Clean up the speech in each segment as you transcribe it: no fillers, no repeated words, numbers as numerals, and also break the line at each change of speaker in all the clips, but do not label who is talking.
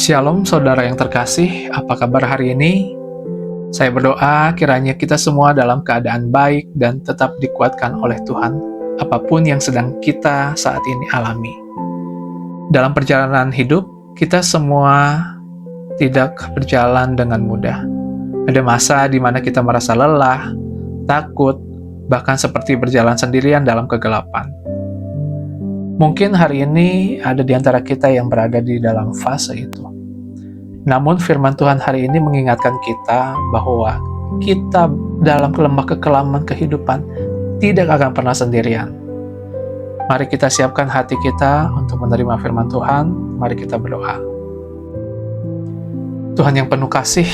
Shalom saudara yang terkasih, apa kabar hari ini? Saya berdoa kiranya kita semua dalam keadaan baik dan tetap dikuatkan oleh Tuhan, apapun yang sedang kita saat ini alami. Dalam perjalanan hidup, kita semua tidak berjalan dengan mudah. Ada masa di mana kita merasa lelah, takut, bahkan seperti berjalan sendirian dalam kegelapan. Mungkin hari ini ada di antara kita yang berada di dalam fase itu. Namun firman Tuhan hari ini mengingatkan kita bahwa kita dalam lembah kekelaman kehidupan tidak akan pernah sendirian. Mari kita siapkan hati kita untuk menerima firman Tuhan. Mari kita berdoa. Tuhan yang penuh kasih,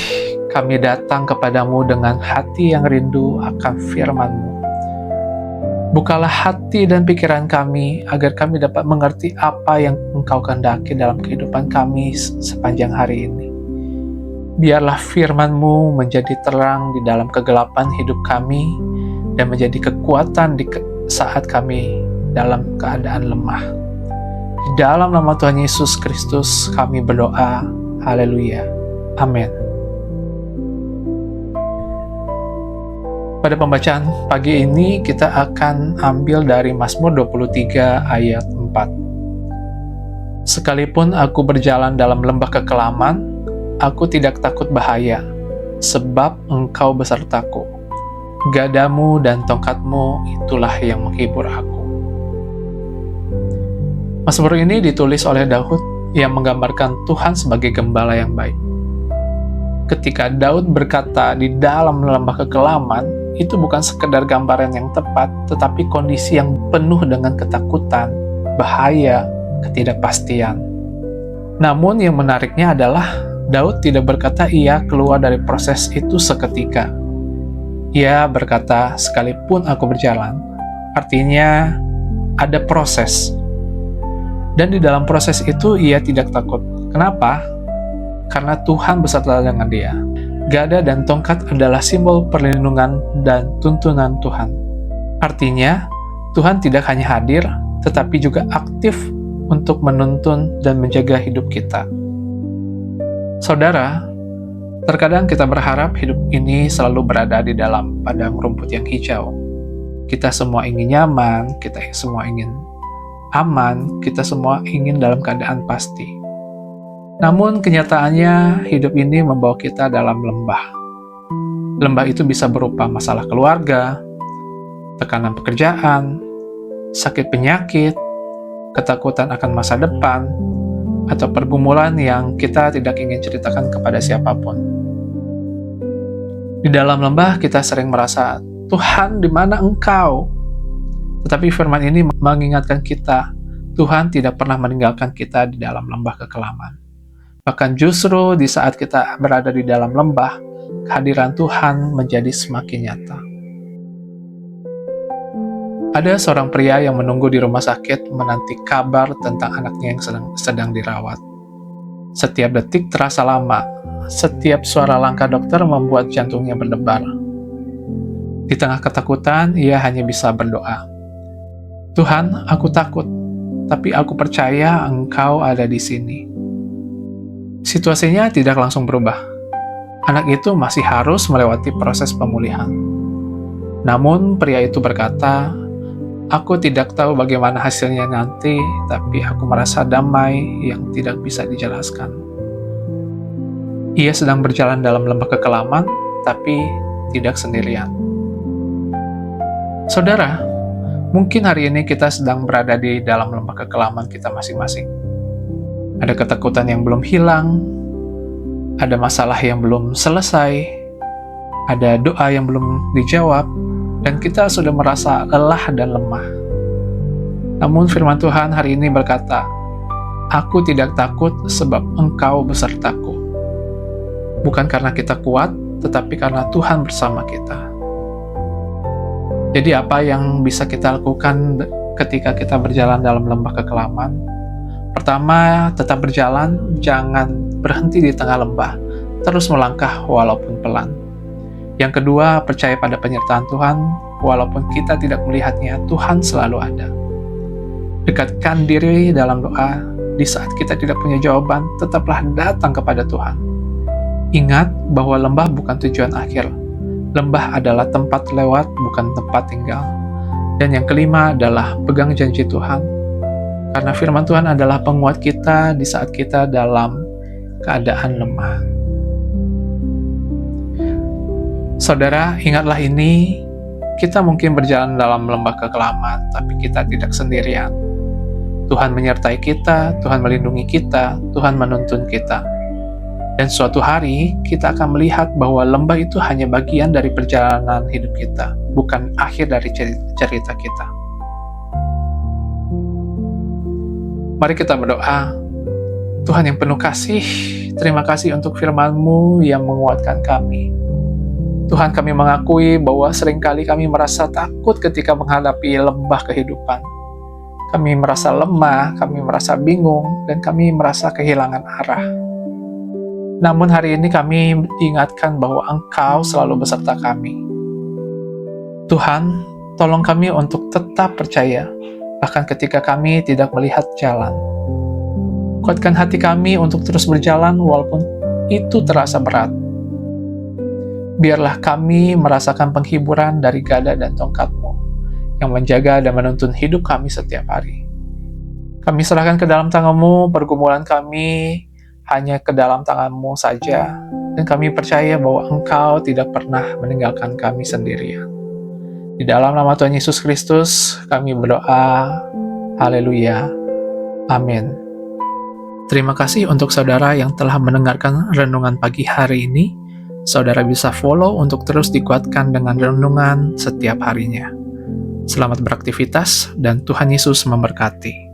kami datang kepadamu dengan hati yang rindu akan firman-Mu. Bukalah hati dan pikiran kami agar kami dapat mengerti apa yang Engkau kehendaki dalam kehidupan kami sepanjang hari ini. Biarlah firman-Mu menjadi terang di dalam kegelapan hidup kami dan menjadi kekuatan di saat kami dalam keadaan lemah. Di dalam nama Tuhan Yesus Kristus kami berdoa. Haleluya. Amin. Pada pembacaan pagi ini kita akan ambil dari Mazmur 23 ayat 4. Sekalipun aku berjalan dalam lembah kekelaman, aku tidak takut bahaya, sebab Engkau besertaku. Gadamu dan tongkatmu itulah yang menghibur aku. Mazmur ini ditulis oleh Daud yang menggambarkan Tuhan sebagai gembala yang baik. Ketika Daud berkata di dalam lembah kekelaman, itu bukan sekedar gambaran yang tepat, tetapi kondisi yang penuh dengan ketakutan, bahaya, ketidakpastian. Namun yang menariknya adalah Daud tidak berkata ia keluar dari proses itu seketika. Ia berkata, sekalipun aku berjalan, artinya ada proses. Dan di dalam proses itu ia tidak takut. Kenapa? Karena Tuhan beserta dengan dia. Gada dan tongkat adalah simbol perlindungan dan tuntunan Tuhan. Artinya, Tuhan tidak hanya hadir, tetapi juga aktif untuk menuntun dan menjaga hidup kita. Saudara, terkadang kita berharap hidup ini selalu berada di dalam padang rumput yang hijau. Kita semua ingin nyaman, kita semua ingin aman, kita semua ingin dalam keadaan pasti. Namun kenyataannya hidup ini membawa kita dalam lembah. Lembah itu bisa berupa masalah keluarga, tekanan pekerjaan, sakit penyakit, ketakutan akan masa depan, atau pergumulan yang kita tidak ingin ceritakan kepada siapapun. Di dalam lembah kita sering merasa, Tuhan, di mana Engkau? Tetapi firman ini mengingatkan kita, Tuhan tidak pernah meninggalkan kita di dalam lembah kekelaman. Bahkan justru di saat kita berada di dalam lembah, kehadiran Tuhan menjadi semakin nyata. Ada seorang pria yang menunggu di rumah sakit menanti kabar tentang anaknya yang sedang dirawat. Setiap detik terasa lama, setiap suara langkah dokter membuat jantungnya berdebar. Di tengah ketakutan, ia hanya bisa berdoa. Tuhan, aku takut, tapi aku percaya Engkau ada di sini. Situasinya tidak langsung berubah. Anak itu masih harus melewati proses pemulihan. Namun pria itu berkata, aku tidak tahu bagaimana hasilnya nanti, tapi aku merasa damai yang tidak bisa dijelaskan. Ia sedang berjalan dalam lembah kekelaman, tapi tidak sendirian. Saudara, mungkin hari ini kita sedang berada di dalam lembah kekelaman kita masing-masing. Ada ketakutan yang belum hilang, ada masalah yang belum selesai, ada doa yang belum dijawab, dan kita sudah merasa lelah dan lemah. Namun firman Tuhan hari ini berkata, aku tidak takut sebab Engkau besertaku. Bukan karena kita kuat, tetapi karena Tuhan bersama kita. Jadi apa yang bisa kita lakukan ketika kita berjalan dalam lembah kekelaman? Pertama, tetap berjalan, jangan berhenti di tengah lembah, terus melangkah walaupun pelan. Yang kedua, percaya pada penyertaan Tuhan, walaupun kita tidak melihatnya, Tuhan selalu ada. Dekatkan diri dalam doa, di saat kita tidak punya jawaban, tetaplah datang kepada Tuhan. Ingat bahwa lembah bukan tujuan akhir. Lembah adalah tempat lewat, bukan tempat tinggal. Dan yang kelima adalah pegang janji Tuhan. Karena firman Tuhan adalah penguat kita di saat kita dalam keadaan lemah. Saudara, ingatlah ini, kita mungkin berjalan dalam lembah kekelaman, tapi kita tidak sendirian. Tuhan menyertai kita, Tuhan melindungi kita, Tuhan menuntun kita. Dan suatu hari, kita akan melihat bahwa lembah itu hanya bagian dari perjalanan hidup kita, bukan akhir dari cerita kita. Mari kita berdoa. Tuhan yang penuh kasih, terima kasih untuk firman-Mu yang menguatkan kami. Tuhan, kami mengakui bahwa seringkali kami merasa takut ketika menghadapi lembah kehidupan. Kami merasa lemah, kami merasa bingung, dan kami merasa kehilangan arah. Namun hari ini kami diingatkan bahwa Engkau selalu beserta kami. Tuhan, tolong kami untuk tetap percaya, bahkan ketika kami tidak melihat jalan. Kuatkan hati kami untuk terus berjalan walaupun itu terasa berat. Biarlah kami merasakan penghiburan dari gada dan tongkat-Mu yang menjaga dan menuntun hidup kami setiap hari. Kami serahkan ke dalam tangan-Mu, pergumulan kami hanya ke dalam tangan-Mu saja, dan kami percaya bahwa Engkau tidak pernah meninggalkan kami sendirian. Di dalam nama Tuhan Yesus Kristus, kami berdoa. Haleluya. Amin. Terima kasih untuk saudara yang telah mendengarkan renungan pagi hari ini. Saudara bisa follow untuk terus dikuatkan dengan renungan setiap harinya. Selamat beraktivitas dan Tuhan Yesus memberkati.